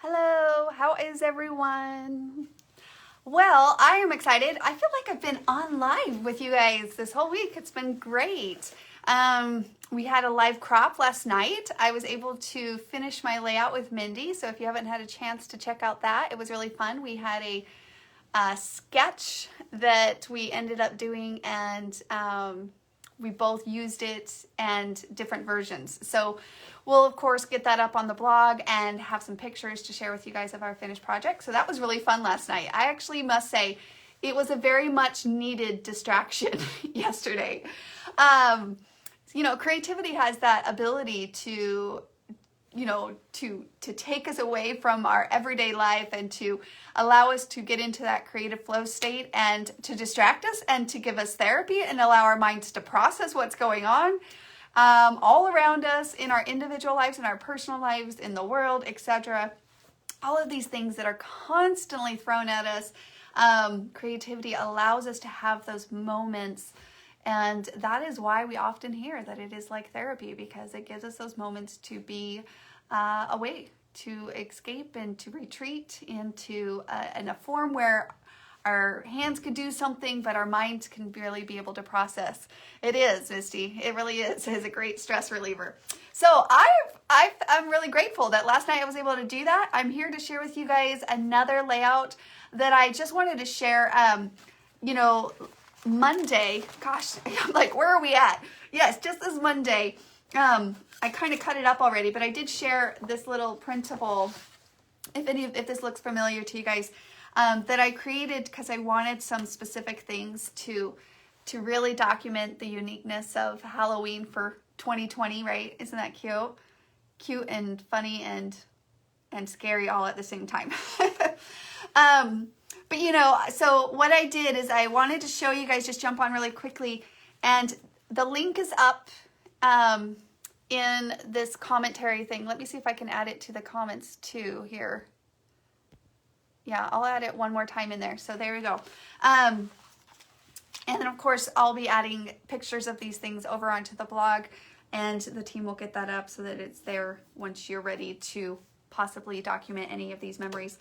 Hello, how is everyone? Well, I am excited. I feel like I've been on live with you guys this whole week. It's been great. We had a live crop last night. I was able to finish my layout with Mindy, so if you haven't had a chance to check out that, it was really fun. We had a sketch that we ended up doing, and we both used it and different versions. So we'll of course get that up on the blog and have some pictures to share with you guys of our finished project. So that was really fun last night. I actually must say it was a very much needed distraction yesterday. You know, creativity has that ability to take us away from our everyday life and to allow us to get into that creative flow state and to distract us and to give us therapy and allow our minds to process what's going on all around us in our individual lives, in our personal lives, in the world, etc. All of these things that are constantly thrown at us. Creativity allows us to have those moments. And that is why we often hear that it is like therapy, because it gives us those moments to be away, to escape and to retreat into in a form where our hands could do something, but our minds can really be able to process. It is, Misty. It really is. It is a great stress reliever. So I'm really grateful that last night I was able to do that. I'm here to share with you guys another layout that I just wanted to share. Monday, gosh, I'm like, where are we at? Yes, just this Monday. I kind of cut it up already, but I did share this little printable, if this looks familiar to you guys, that I created because I wanted some specific things to really document the uniqueness of Halloween for 2020, right? Isn't that cute? Cute and funny and scary all at the same time. But so what I did is I wanted to show you guys, just jump on really quickly, and the link is up in this commentary thing. Let me see if I can add it to the comments too here. Yeah, I'll add it one more time in there. So there we go. And then of course I'll be adding pictures of these things over onto the blog, and the team will get that up so that it's there once you're ready to possibly document any of these memories.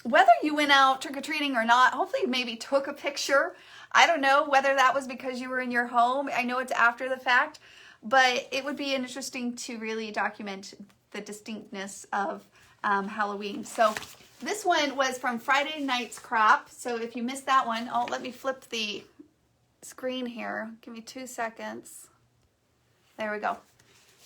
Whether you went out trick-or-treating or not, hopefully you maybe took a picture. I don't know whether that was because you were in your home. I know it's after the fact, but it would be interesting to really document the distinctness of Halloween. So this one was from Friday night's crop. So if you missed that one, let me flip the screen here. Give me 2 seconds. There we go.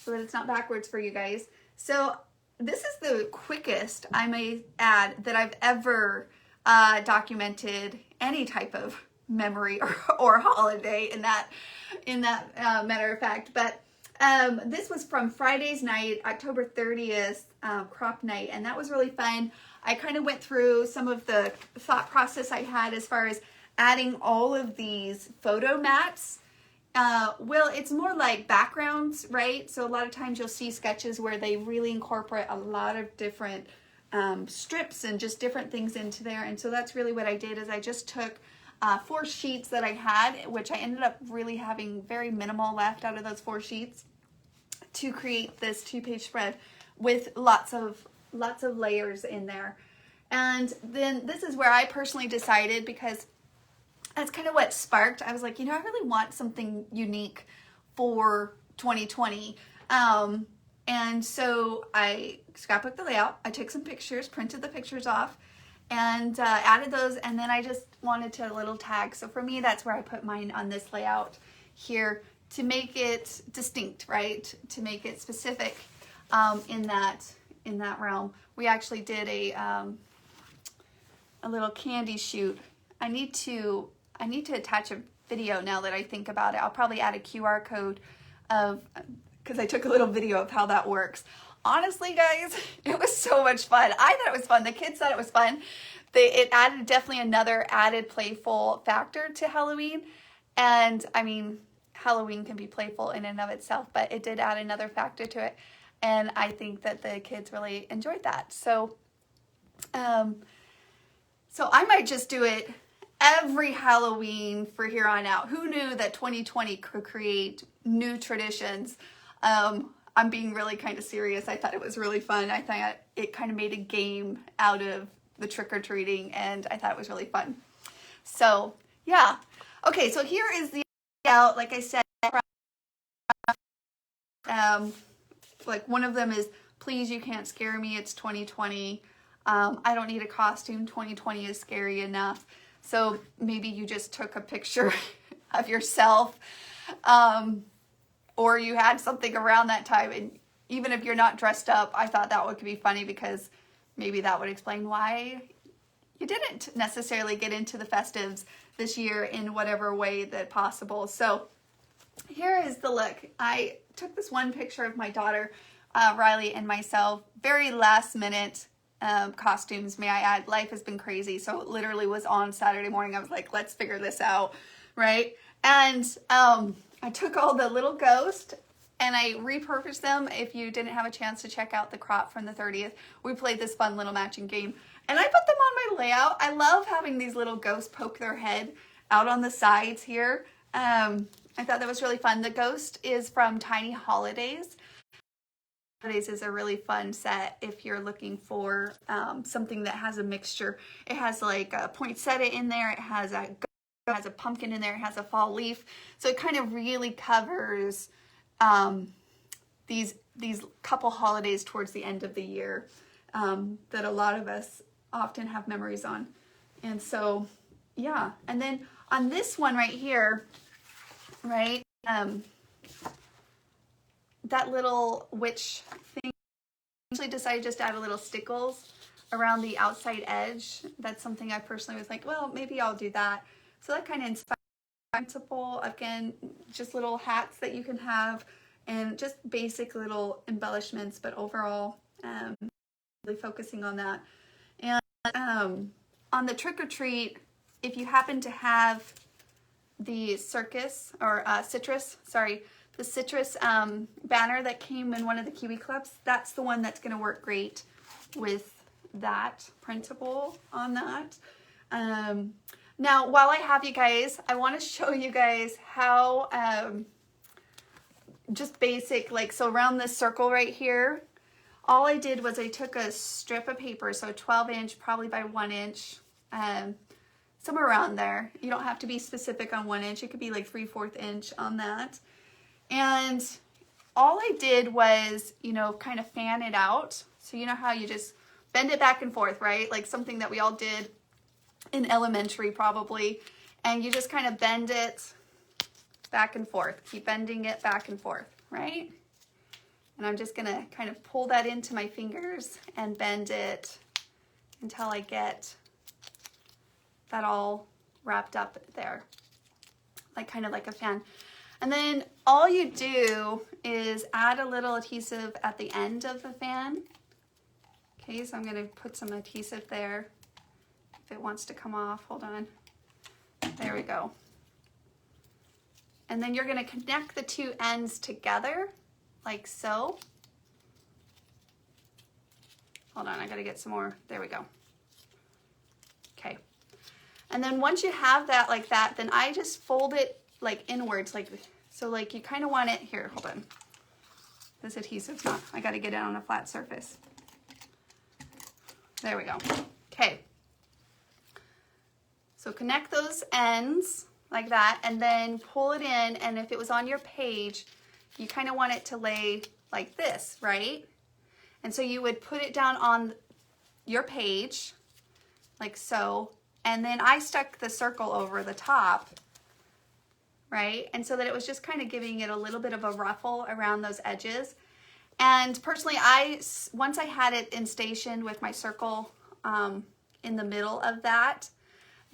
So that it's not backwards for you guys. So this is the quickest, I may add, that I've ever documented any type of memory or holiday in that matter of fact. But this was from Friday's night, October 30th, crop night, and that was really fun. I kind of went through some of the thought process I had as far as adding all of these photo mats. Well, it's more like backgrounds, right? So a lot of times you'll see sketches where they really incorporate a lot of different strips and just different things into there. And so that's really what I did, is I just took 4 sheets that I had, which I ended up really having very minimal left out of those 4 sheets, to create this 2-page spread with lots of layers in there. And then this is where I personally decided, because that's kind of what sparked. I was like, I really want something unique for 2020. And so I scrapbooked the layout. I took some pictures, printed the pictures off, and added those. And then I just wanted to little tag. So for me, that's where I put mine on this layout here, to make it distinct, right? To make it specific in that realm. We actually did a little candy shoot. I need to attach a video now that I think about it. I'll probably add a QR code because I took a little video of how that works. Honestly, guys, it was so much fun. I thought it was fun. The kids thought it was fun. It added definitely another added playful factor to Halloween. And I mean, Halloween can be playful in and of itself, but it did add another factor to it. And I think that the kids really enjoyed that. So I might just do it every Halloween for here on out. Who knew that 2020 could create new traditions? I'm being really kind of serious. I thought it was really fun. I thought it kind of made a game out of the trick-or-treating, and I thought it was really fun. So yeah. Okay, so here is the out, like I said, like one of them is, please, you can't scare me, it's 2020. I don't need a costume, 2020 is scary enough. So maybe you just took a picture of yourself, or you had something around that time, and even if you're not dressed up, I thought that would be funny, because maybe that would explain why you didn't necessarily get into the festives this year in whatever way that possible. So here is the look. I took this one picture of my daughter, Riley, and myself, very last minute costumes, may I add. Life has been crazy, so it literally was on Saturday morning. I was like, let's figure this out, right? And I took all the little ghosts and I repurposed them. If you didn't have a chance to check out the crop from the 30th, we played this fun little matching game, and I put them on my layout. I love having these little ghosts poke their head out on the sides here. I thought that was really fun. The ghost is from Tiny Holidays. Holidays is a really fun set if you're looking for something that has a mixture. It has like a poinsettia in there. It has a pumpkin in there. It has a fall leaf. So it kind of really covers these couple holidays towards the end of the year that a lot of us often have memories on. And so, yeah. And then on this one right here, right, that little witch thing, I actually decided just to add a little stickles around the outside edge. That's something I personally was like, well, maybe I'll do that. So that kind of inspired Printable. Again, just little hats that you can have, and just basic little embellishments, but overall, really focusing on that. And on the trick or treat, if you happen to have the citrus banner that came in one of the Kiwi clubs, that's the one that's going to work great with that printable on that. Now, while I have you guys, I want to show you guys how just basic, like, so around this circle right here, all I did was I took a strip of paper, so 12 inch, probably by 1 inch, somewhere around there. You don't have to be specific on 1 inch. It could be like 3/4 inch on that. And all I did was, you know, kind of fan it out. So you know how you just bend it back and forth, right? Like something that we all did in elementary probably. And you just kind of bend it back and forth. Keep bending it back and forth, right? And I'm just gonna kind of pull that into my fingers and bend it until I get that all wrapped up there, like kind of like a fan. And then all you do is add a little adhesive at the end of the fan. Okay, so I'm gonna put some adhesive there. If it wants to come off, hold on. There we go. And then you're gonna connect the two ends together, like so. Hold on, I gotta get some more. There we go. Okay. And then once you have that like that, then I just fold it like inwards, like so. Like you kind of want it here. Hold on. This adhesive's not. I gotta get it on a flat surface. There we go. Okay. So connect those ends like that, and then pull it in. And if it was on your page, you kind of want it to lay like this, right? And so you would put it down on your page, like so. And then I stuck the circle over the top, right? And so that it was just kind of giving it a little bit of a ruffle around those edges. And personally, once I had it in station with my circle in the middle of that,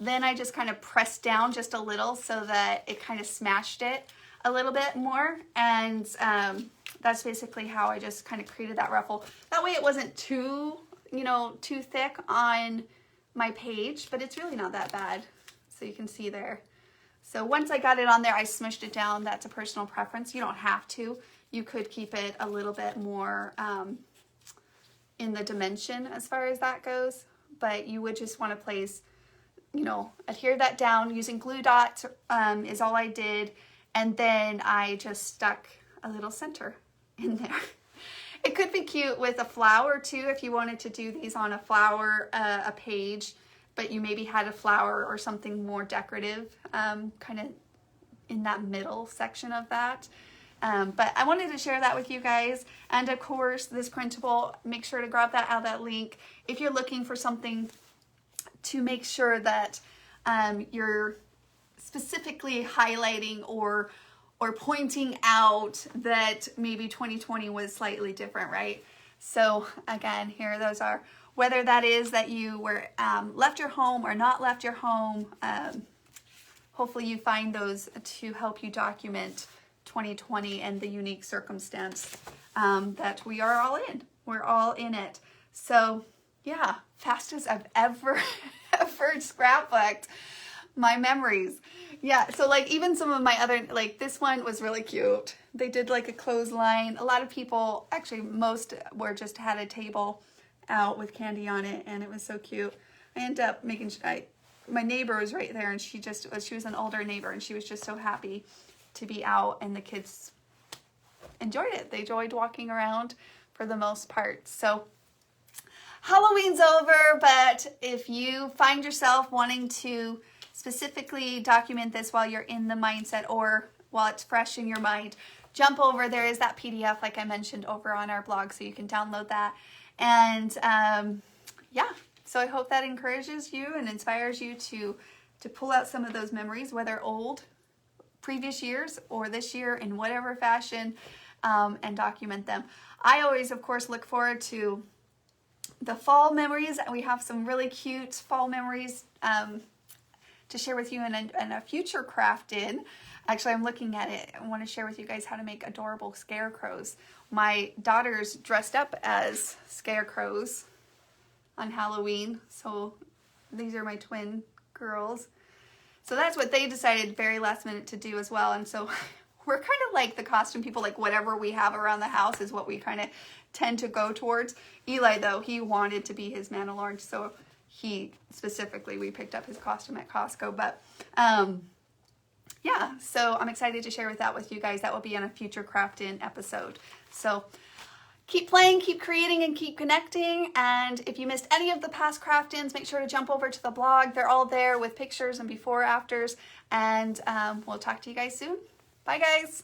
then I just kind of pressed down just a little so that it kind of smashed it a little bit more. And that's basically how I just kind of created that ruffle. That way it wasn't too, too thick on my page, but it's really not that bad. So you can see there. So once I got it on there, I smushed it down. That's a personal preference. You don't have to. You could keep it a little bit more in the dimension as far as that goes, but you would just want to place, adhere that down using glue dots is all I did. And then I just stuck a little center in there. It could be cute with a flower too, if you wanted to do these on a flower, a page, but you maybe had a flower or something more decorative, kind of in that middle section of that. But I wanted to share that with you guys. And of course, this printable, make sure to grab that out of that link if you're looking for something to make sure that you're specifically highlighting or pointing out that maybe 2020 was slightly different, right? So again, here those are, whether that is that you were left your home or not left your home, hopefully you find those to help you document 2020 and the unique circumstance that we are all in. We're all in it. So yeah, fastest I've ever scrapbooked. My memories. Yeah, so like even some of my other, like this one was really cute. They did like a clothesline. A lot of people, actually most were just had a table out with candy on it, and it was so cute. I ended up making, my neighbor was right there, and she was an older neighbor, and she was just so happy to be out, and the kids enjoyed it. They enjoyed walking around for the most part. So Halloween's over, but if you find yourself wanting to specifically document this while you're in the mindset or while it's fresh in your mind, jump over. There is that PDF, like I mentioned, over on our blog, so you can download that. And yeah, so I hope that encourages you and inspires you to pull out some of those memories, whether old, previous years, or this year in whatever fashion, and document them. I always, of course, look forward to the fall memories. We have some really cute fall memories to share with you in a future craft in. Actually, I'm looking at it. I want to share with you guys how to make adorable scarecrows. My daughters dressed up as scarecrows on Halloween. So these are my twin girls. So that's what they decided very last minute to do as well. And so we're kind of like the costume people, like whatever we have around the house is what we kind of tend to go towards. Eli, though, he wanted to be his Mandalorian, so he specifically, we picked up his costume at Costco. But yeah, so I'm excited to share that with you guys. That will be in a future craft in episode. So keep playing, keep creating, and keep connecting. And if you missed any of the past craft-ins, make sure to jump over to the blog. They're all there with pictures and before, afters. And we'll talk to you guys soon. Bye, guys.